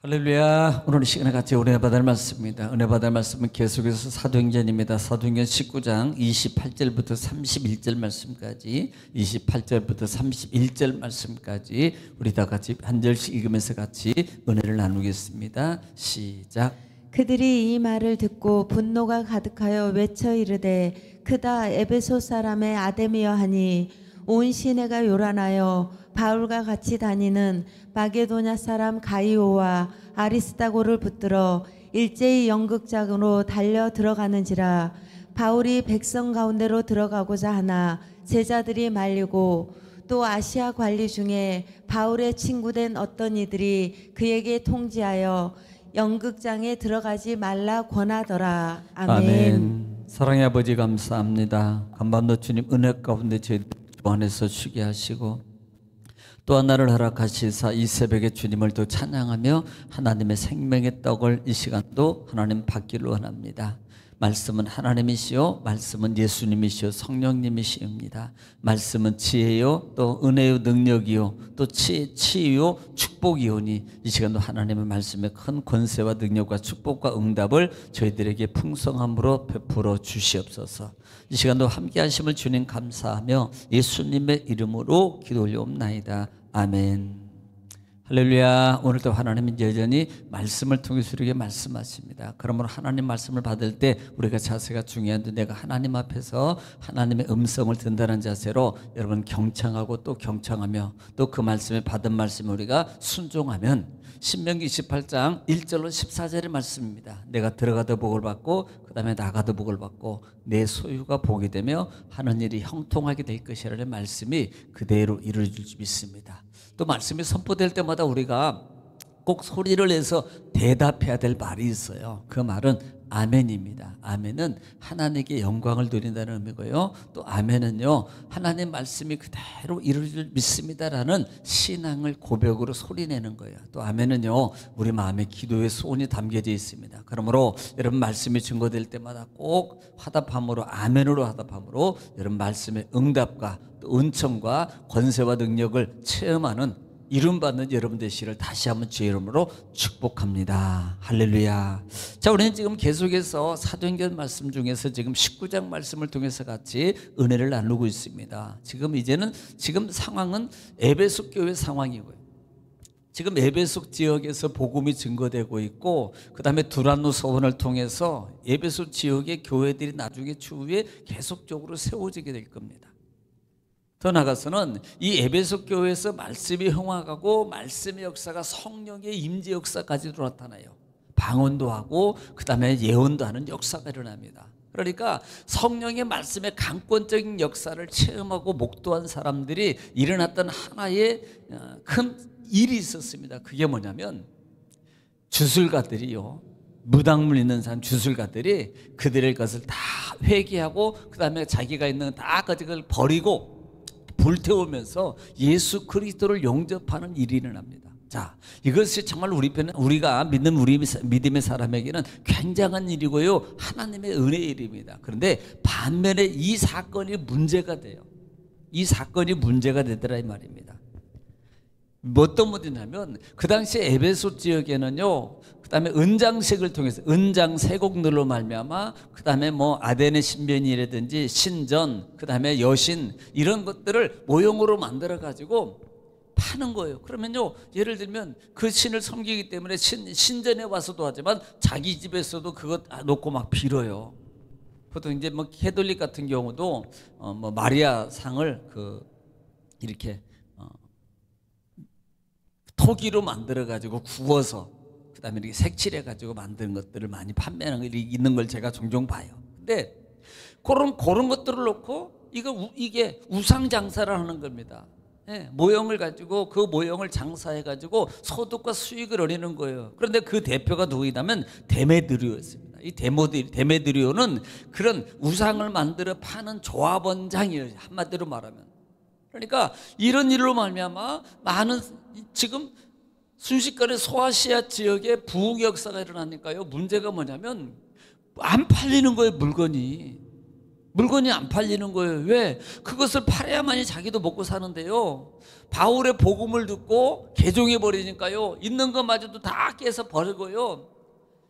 할렐루야. 오늘 이 시간에 같이 은혜 받을 말씀입니다. 은혜 받을 말씀은 계속해서 사도행전입니다. 사도행전 19장 28절부터 31절 말씀까지, 28절부터 31절 말씀까지 우리 다 같이 한 절씩 읽으면서 같이 은혜를 나누겠습니다. 시작. 그들이 이 말을 듣고 분노가 가득하여 외쳐 이르되 그다 에베소 사람의 아데미여 하니 온 시내가 요란하여 바울과 같이 다니는 마게도냐 사람 가이오와 아리스다고를 붙들어 일제히 연극장으로 달려 들어가는지라. 바울이 백성 가운데로 들어가고자 하나 제자들이 말리고 또 아시아 관리 중에 바울의 친구된 어떤 이들이 그에게 통지하여 연극장에 들어가지 말라 권하더라. 아멘. 사랑의 아버지 감사합니다. 간밤도 주님 은혜 가운데 저희 주 안에서 쉬게 하시고 또 하나를 허락하시사 이 새벽에 주님을 또 찬양하며 하나님의 생명의 떡을 이 시간도 하나님 받기를 원합니다. 말씀은 하나님이시요, 말씀은 예수님이시요, 성령님이시옵니다. 말씀은 지혜요, 또 은혜요, 능력이요, 또 치유요, 축복이오니 이 시간도 하나님의 말씀에 큰 권세와 능력과 축복과 응답을 저희들에게 풍성함으로 베풀어 주시옵소서. 이 시간도 함께 하심을 주님 감사하며 예수님의 이름으로 기도 올려옵나이다. 아멘. 할렐루야. 오늘도 하나님은 여전히 말씀을 통해서 우리에게 말씀하십니다. 그러므로 하나님 말씀을 받을 때 우리가 자세가 중요한데, 내가 하나님 앞에서 하나님의 음성을 듣는다는 자세로 여러분 경청하고 또 경청하며 또 그 말씀에 받은 말씀을 우리가 순종하면, 신명기 28장 1절로 14절의 말씀입니다. 내가 들어가도 복을 받고 그 다음에 나가도 복을 받고 내 소유가 복이 되며 하는 일이 형통하게 될 것이라는 말씀이 그대로 이루어질 줄 믿습니다. 또 말씀이 선포될 때마다 우리가 꼭 소리를 내서 대답해야 될 말이 있어요. 그 말은 아멘입니다. 아멘은 하나님께 영광을 드린다는 의미고요. 또 아멘은요, 하나님 말씀이 그대로 이루어질 줄 믿습니다라는 신앙을 고백으로 소리내는 거예요. 또 아멘은요, 우리 마음의 기도의 소원이 담겨져 있습니다. 그러므로 여러분 말씀이 증거될 때마다 꼭 화답함으로, 아멘으로 화답함으로 여러분 말씀의 응답과 또 은총과 권세와 능력을 체험하는 이름받는 여러분 되시기를 다시 한번 주의 이름으로 축복합니다. 할렐루야. 자, 우리는 지금 계속해서 사도행전 말씀 중에서 지금 19장 말씀을 통해서 같이 은혜를 나누고 있습니다. 지금 상황은 에베소 교회 상황이고요. 지금 에베소 지역에서 복음이 증거되고 있고, 그 다음에 두란노 서원을 통해서 에베소 지역의 교회들이 나중에 추후에 계속적으로 세워지게 될 겁니다. 더 나아가서는 이 에베소 교회에서 말씀이 흥황하고 말씀의 역사가 성령의 임재 역사까지도 나타나요. 방언도 하고 그 다음에 예언도 하는 역사가 일어납니다. 그러니까 성령의 말씀의 강권적인 역사를 체험하고 목도한 사람들이 일어났던 하나의 큰 일이 있었습니다. 그게 뭐냐면, 주술가들이요, 무당물 있는 사람 주술가들이 그들의 것을 다 회개하고 그 다음에 자기가 있는 다 그걸 버리고 불태우면서 예수 그리스도를 영접하는 일이 일어납니다. 자, 이것이 정말 우리가 믿는 우리 믿음의 사람에게는 굉장한 일이고요, 하나님의 은혜의 일입니다. 그런데 반면에 이 사건이 문제가 돼요. 이 사건이 문제가 되더라 이 말입니다. 어떤 문제냐면, 그 당시 에베소 지역에는요, 그 다음에 은장색을 통해서 은장세곡들로 말미암아 그 다음에 뭐 아데네 신변이라든지 신전, 그 다음에 여신, 이런 것들을 모형으로 만들어 가지고 파는 거예요. 그러면요, 예를 들면 그 신을 섬기기 때문에 신전에 와서도 하지만 자기 집에서도 그것 놓고 막 빌어요. 보통 이제 뭐 캐톨릭 같은 경우도 뭐 마리아 상을 이렇게 토기로 만들어 가지고 구워서 그 다음에 이렇게 색칠해 가지고 만든 것들을 많이 판매하는 게 있는 걸 제가 종종 봐요. 근데 그런 것들을 놓고 이게 우상 장사를 하는 겁니다. 예, 모형을 가지고 그 모형을 장사해 가지고 소득과 수익을 얻는 거예요. 그런데 그 대표가 누구냐면 데메드리오였습니다. 이 데메드리오는 그런 우상을 만들어 파는 조합원장이에요, 한마디로 말하면. 그러니까 이런 일로 말미암아 많은, 지금 순식간에 소아시아 지역에 부흥 역사가 일어나니까요, 문제가 뭐냐면 안 팔리는 거예요. 물건이 물건이 안 팔리는 거예요. 왜? 그것을 팔아야만이 자기도 먹고 사는데요. 바울의 복음을 듣고 개종해 버리니까요. 있는 것마저도 다 깨서 버리고요.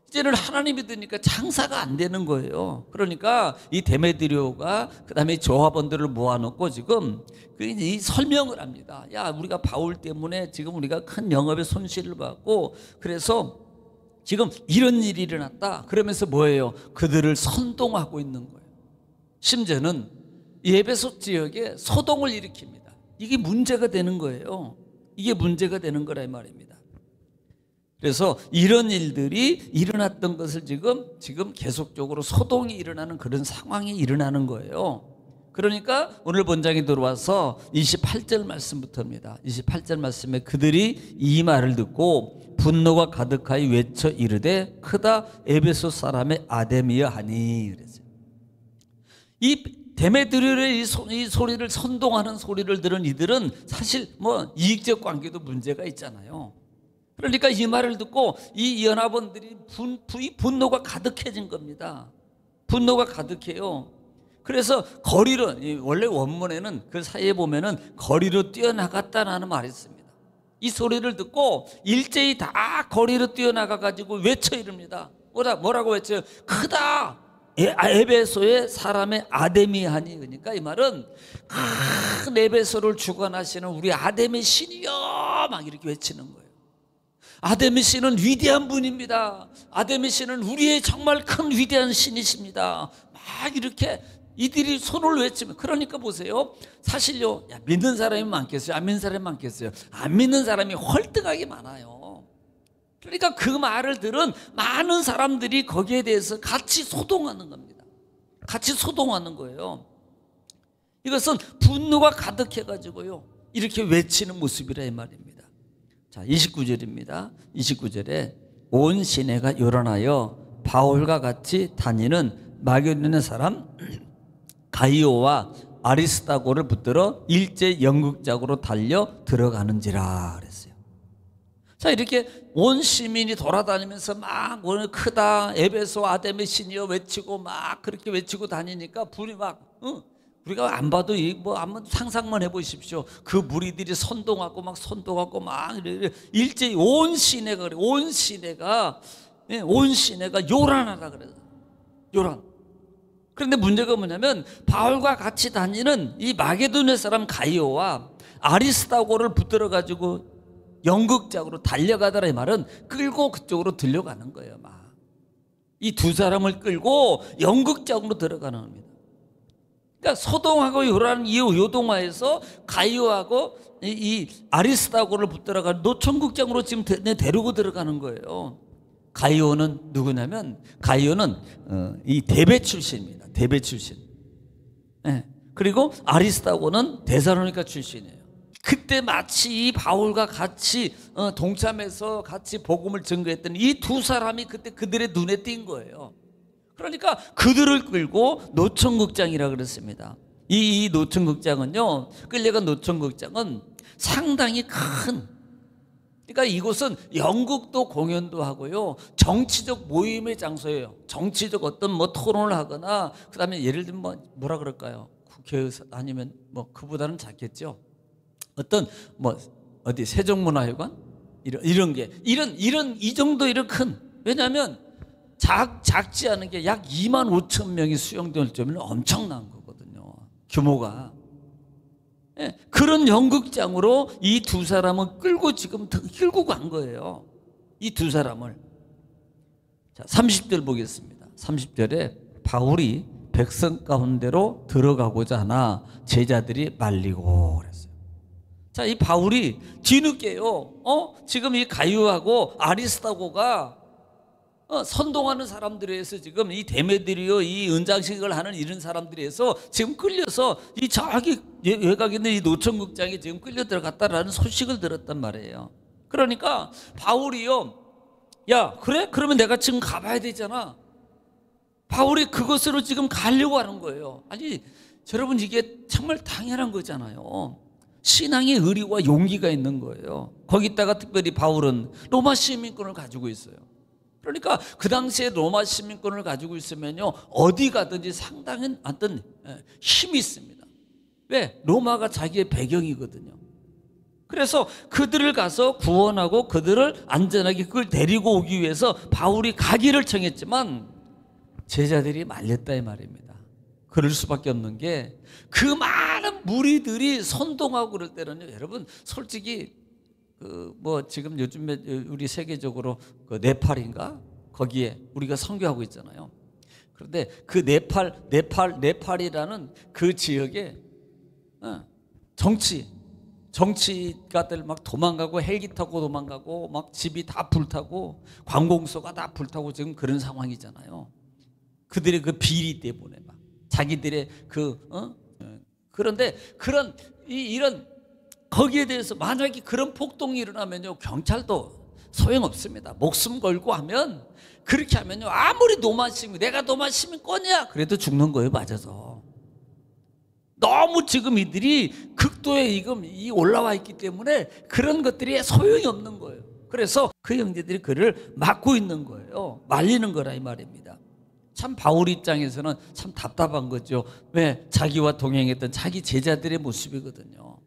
이제는 하나님 믿으니까 장사가 안 되는 거예요. 그러니까 이 데메드리오가 그다음에 조합원들을 모아놓고 지금 이 설명을 합니다. 야, 우리가 바울 때문에 지금 우리가 큰 영업의 손실을 받고 그래서 지금 이런 일이 일어났다. 그러면서 뭐예요? 그들을 선동하고 있는 거예요. 심지어는 이 에베소 지역에 소동을 일으킵니다. 이게 문제가 되는 거예요. 이게 문제가 되는 거라 이 말입니다. 그래서 이런 일들이 일어났던 것을 지금 계속적으로 소동이 일어나는 그런 상황이 일어나는 거예요. 그러니까 오늘 본장에 들어와서 28절 말씀부터입니다. 28절 말씀에 그들이 이 말을 듣고 분노가 가득하여 외쳐 이르되 크다 에베소 사람의 아데미여 하니 그랬어요. 이 데메드리오의 이 소리를 선동하는 소리를 들은 이들은 사실 뭐 이익적 관계도 문제가 있잖아요. 그러니까 이 말을 듣고 이 연합원들이 분노가 가득해진 겁니다. 분노가 가득해요. 그래서 거리로, 원래 원문에는 그 사이에 보면은 거리로 뛰어나갔다라는 말이 있습니다. 이 소리를 듣고 일제히 다 거리로 뛰어나가 가지고 외쳐 이릅니다. 뭐라고 외쳐요? 크다 에베소의 사람의 아데미하니. 그러니까 이 말은 큰 에베소를 주관하시는 우리 아데미 신이여 막 이렇게 외치는 거예요. 아데미 신은 위대한 분입니다. 아데미 신은 우리의 정말 큰 위대한 신이십니다. 막 이렇게 이들이 손을 외치면, 그러니까 보세요. 사실요, 야, 믿는 사람이 많겠어요? 안 믿는 사람이 많겠어요? 안 믿는 사람이 헐떡하게 많아요. 그러니까 그 말을 들은 많은 사람들이 거기에 대해서 같이 소동하는 겁니다. 같이 소동하는 거예요. 이것은 분노가 가득해가지고요, 이렇게 외치는 모습이라 이 말입니다. 자, 29절입니다. 29절에 온 시내가 요란하여 바울과 같이 다니는 마게도냐 사람 가이오와 아리스다고를 붙들어 일제 연극장으로 달려 들어가는지라 그랬어요. 자, 이렇게 온 시민이 돌아다니면서 막 오늘 크다 에베소 아데미 신이여 외치고 막 그렇게 외치고 다니니까 불이 막 우리가 안 봐도 뭐 한번 상상만 해보십시오. 그 무리들이 선동하고 막 일제히 온 시내가 그래. 온 시내가 요란하다 그래요. 요란. 그런데 문제가 뭐냐면 바울과 같이 다니는 이 마게도냐 사람 가이오와 아리스다고를 붙들어 가지고 연극장으로 달려가더라 이 말은 끌고 그쪽으로 들려가는 거예요. 막 이 두 사람을 끌고 연극장으로 들어가는 겁니다. 그러니까 소동하고 요란한 이 요동화에서 가이오하고 이 아리스다고를 붙들어가 노천극장으로 지금 데리고 들어가는 거예요. 가이오는 누구냐면 가이오는 이 대베 출신입니다. 대베 출신. 네. 그리고 아리스다고는 데살로니가 출신이에요. 그때 마치 이 바울과 같이 동참해서 같이 복음을 증거했던 이 두 사람이 그때 그들의 눈에 띈 거예요. 그러니까 그들을 끌고 노천극장이라 그랬습니다. 이 노천극장은요, 끌려간 노천극장은 상당히 큰, 그러니까 이곳은 연극도 공연도 하고요, 정치적 모임의 장소예요. 정치적 어떤 뭐 토론을 하거나, 그 다음에 예를 들면 뭐라 그럴까요? 국회의사 아니면 뭐 그보다는 작겠죠. 어떤 뭐 어디 세종문화회관 이런 게 이 정도 이런 큰, 왜냐하면 작지 않은 게 약 2만 5천 명이 수용될 정도면 엄청난 거거든요. 규모가. 예, 그런 연극장으로 이 두 사람을 끌고 간 거예요. 이 두 사람을. 자, 30절 보겠습니다. 30절에 바울이 백성 가운데로 들어가고자 하나 제자들이 말리고 그랬어요. 자, 이 바울이 뒤늦게요. 지금 이 가이오하고 아리스다고가 선동하는 사람들에 의해서 지금 이 데메드리오 이 은장식을 하는 이런 사람들에 의해서 지금 끌려서 이 저기 외곽에 있는 이 노천극장에 지금 끌려 들어갔다라는 소식을 들었단 말이에요. 그러니까 바울이요, 야 그래? 그러면 내가 지금 가봐야 되잖아. 바울이 그것으로 지금 가려고 하는 거예요. 아니 여러분, 이게 정말 당연한 거잖아요. 신앙의 의리와 용기가 있는 거예요. 거기다가 특별히 바울은 로마 시민권을 가지고 있어요. 그러니까 그 당시에 로마 시민권을 가지고 있으면요, 어디 가든지 상당한 어떤 힘이 있습니다. 왜? 로마가 자기의 배경이거든요. 그래서 그들을 가서 구원하고 그들을 안전하게 그걸 데리고 오기 위해서 바울이 가기를 청했지만 제자들이 말렸다 이 말입니다. 그럴 수밖에 없는 게 그 많은 무리들이 선동하고 그럴 때는요, 여러분 솔직히 뭐 지금 요즘에 우리 세계적으로 그 네팔인가 거기에 우리가 선교하고 있잖아요. 그런데 그 네팔이라는 그 지역에 정치가들 막 도망가고 헬기 타고 도망가고 막 집이 다 불타고 관공서가 다 불타고 지금 그런 상황이잖아요. 그들의 그 비리 때문에 막 자기들의 그런데 이런 거기에 대해서 만약에 그런 폭동이 일어나면요, 경찰도 소용없습니다. 목숨 걸고 하면, 그렇게 하면요, 아무리 노만 시민, 내가 노만 시민권이야 그래도 죽는 거예요, 맞아서. 너무 지금 이들이 극도의 올라와 있기 때문에 그런 것들이 소용이 없는 거예요. 그래서 그 형제들이 그를 막고 있는 거예요. 말리는 거라 이 말입니다. 참 바울 입장에서는 참 답답한 거죠. 왜? 자기와 동행했던 자기 제자들의 모습이거든요.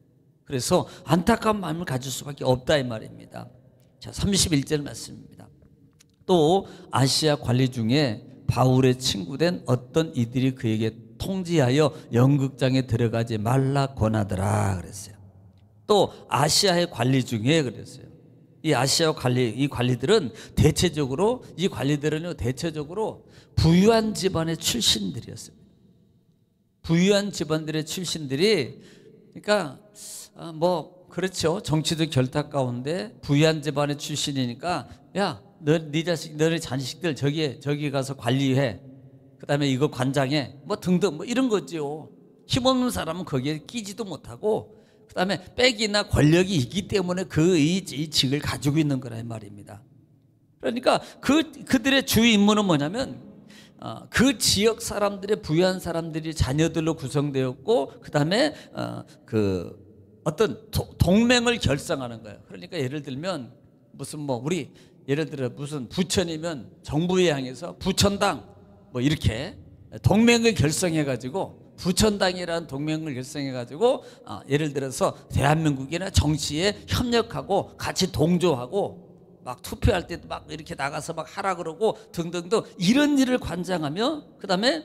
그래서 안타까운 마음을 가질 수밖에 없다 이 말입니다. 자, 31절 말씀입니다. 또 아시아 관리 중에 바울의 친구된 어떤 이들이 그에게 통지하여 연극장에 들어가지 말라 권하더라 그랬어요. 또 아시아의 관리 중에 그랬어요. 이 아시아 이 관리들은 대체적으로 부유한 집안의 출신들이었습니다. 부유한 집안들의 출신들이, 그러니까 뭐 그렇죠. 정치도 결탁 가운데 부유한 집안의 출신이니까, 야, 네 자식, 너네 자식들 저기 가서 관리해. 그다음에 이거 관장해. 뭐 등등 뭐 이런 거죠. 힘없는 사람은 거기에 끼지도 못하고, 그다음에 빽이나 권력이 있기 때문에 이 직을 가지고 있는 거라 이 말입니다. 그러니까 그들의 주 임무는 뭐냐면 그 지역 사람들의 부유한 사람들이 자녀들로 구성되었고, 그다음에 어떤 동맹을 결성하는 거예요. 그러니까 예를 들면 예를 들어 무슨 부천이면 정부에 향해서 부천당 뭐 이렇게 동맹을 결성해 가지고, 부천당이라는 동맹을 결성해 가지고 예를 들어서 대한민국이나 정치에 협력하고 같이 동조하고 막 투표할 때도 막 이렇게 나가서 막 하라 그러고 등등등 이런 일을 관장하며, 그다음에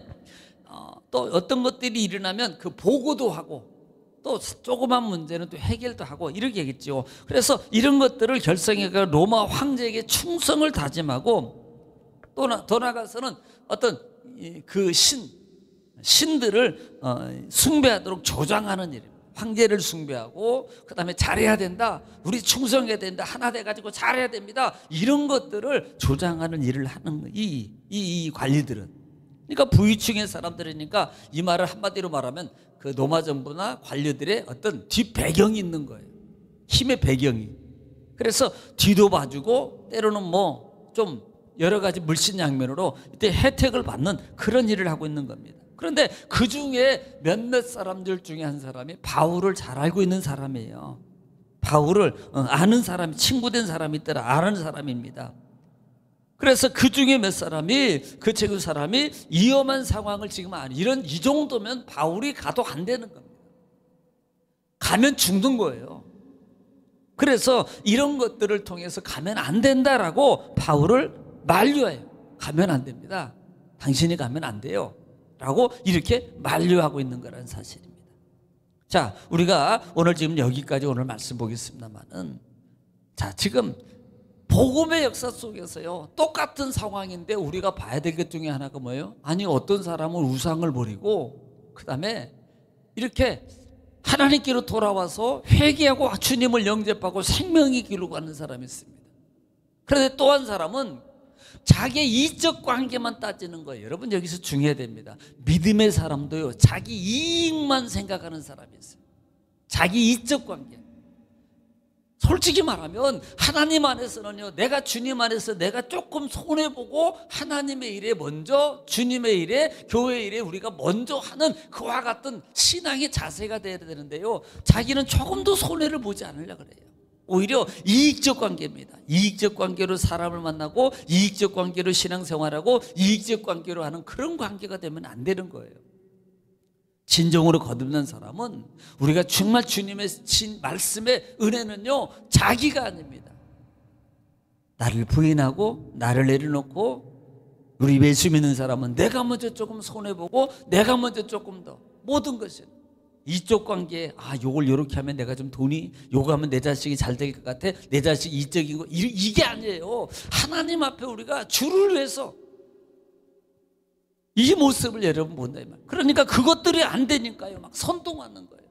또 어떤 것들이 일어나면 그 보고도 하고, 또 조그만 문제는 또 해결도 하고 이렇게 하겠죠. 그래서 이런 것들을 결성해가 로마 황제에게 충성을 다짐하고, 더 나아가서는 어떤 그 신들을 숭배하도록 조장하는 일입니다. 황제를 숭배하고, 그 다음에 잘해야 된다, 우리 충성해야 된다, 하나 돼가지고 잘해야 됩니다, 이런 것들을 조장하는 일을 하는 이 관리들은, 그러니까 부유층의 사람들이니까 이 말을 한마디로 말하면 그 로마 정부나 관료들의 어떤 뒷배경이 있는 거예요. 힘의 배경이. 그래서 뒤도 봐주고 때로는 뭐 좀 여러 가지 물신양면으로 이때 혜택을 받는 그런 일을 하고 있는 겁니다. 그런데 그 중에 몇몇 사람들 중에 한 사람이 바울을 잘 알고 있는 사람이에요. 바울을 아는 사람이, 친구된 사람이 있더라, 아는 사람입니다. 그래서 그 중에 그 사람이 위험한 상황을 지금 이 정도면 바울이 가도 안 되는 겁니다. 가면 죽는 거예요. 그래서 이런 것들을 통해서 가면 안 된다라고 바울을 만류해요. 가면 안 됩니다. 당신이 가면 안 돼요. 라고 이렇게 만류하고 있는 거라는 사실입니다. 자, 우리가 오늘 지금 여기까지 오늘 말씀 보겠습니다만은, 자, 지금 복음의 역사 속에서요, 똑같은 상황인데 우리가 봐야 될 것 중에 하나가 뭐예요? 아니, 어떤 사람은 우상을 버리고 그 다음에 이렇게 하나님께로 돌아와서 회개하고 주님을 영접하고 생명의 길로 가는 사람이 있습니다. 그런데 또 한 사람은 자기의 이적 관계만 따지는 거예요. 여러분, 여기서 중요해야 됩니다. 믿음의 사람도요, 자기 이익만 생각하는 사람이 있어요. 자기 이적 관계. 솔직히 말하면 하나님 안에서는요, 내가 주님 안에서 내가 조금 손해보고 하나님의 일에 먼저, 주님의 일에, 교회의 일에 우리가 먼저 하는 그와 같은 신앙의 자세가 돼야 되는데요, 자기는 조금도 손해를 보지 않으려고 그래요. 오히려 이익적 관계입니다. 이익적 관계로 사람을 만나고 이익적 관계로 신앙생활하고 이익적 관계로 하는 그런 관계가 되면 안 되는 거예요. 진정으로 거듭난 사람은 우리가 정말 주님의 말씀의 은혜는요, 자기가 아닙니다. 나를 부인하고 나를 내려놓고, 우리 예수 믿는 사람은 내가 먼저 조금 손해보고 내가 먼저 조금 더, 모든 것은 이쪽 관계에 요걸 요렇게 하면 내가 좀 돈이, 요거 하면 내 자식이 잘 될 것 같아, 내 자식이 이적인 거, 이게 아니에요. 하나님 앞에 우리가 주를 위해서 이 모습을 여러분 본다 이 말. 그러니까 그것들이 안 되니까요, 막 선동하는 거예요.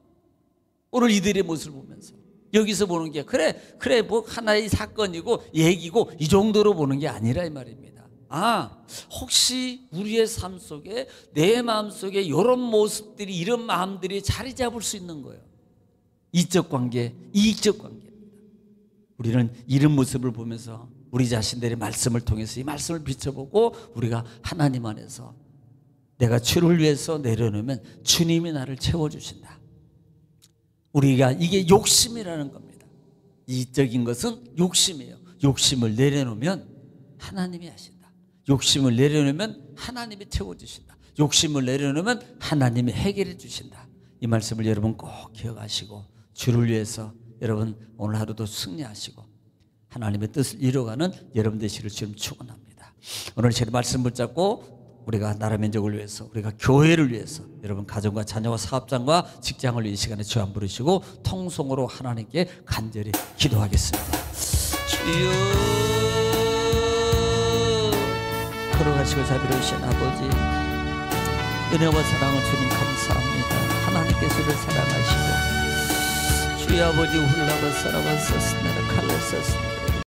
오늘 이들의 모습을 보면서 여기서 보는 게 그래 뭐 하나의 사건이고 얘기고 이 정도로 보는 게 아니라 이 말입니다. 혹시 우리의 삶 속에, 내 마음 속에 이런 모습들이, 이런 마음들이 자리 잡을 수 있는 거예요. 이적 관계, 이익적 관계입니다. 우리는 이런 모습을 보면서 우리 자신들의 말씀을 통해서 이 말씀을 비춰보고 우리가 하나님 안에서 내가 주를 위해서 내려놓으면 주님이 나를 채워주신다. 우리가 이게 욕심이라는 겁니다. 이적인 것은 욕심이에요. 욕심을 내려놓으면 하나님이 하신다. 욕심을 내려놓으면 하나님이 채워주신다. 욕심을 내려놓으면 하나님이 해결해 주신다. 이 말씀을 여러분 꼭 기억하시고 주를 위해서 여러분 오늘 하루도 승리하시고 하나님의 뜻을 이루어가는 여러분 되시기를 지금 축원합니다. 오늘 제 말씀 붙잡고 우리가 나라 민족을 위해서, 우리가 교회를 위해서, 여러분 가정과 자녀와 사업장과 직장을 위해 이 시간에 주 안 부르시고 통성으로 하나님께 간절히 기도하겠습니다. 주여, 걸어가시고 자비로우신 아버지, 은혜와 사랑을 주님 감사합니다. 하나님께서 우리를 사랑하시고 주의 아버지 훌라바사라바사스나라 칼레사스나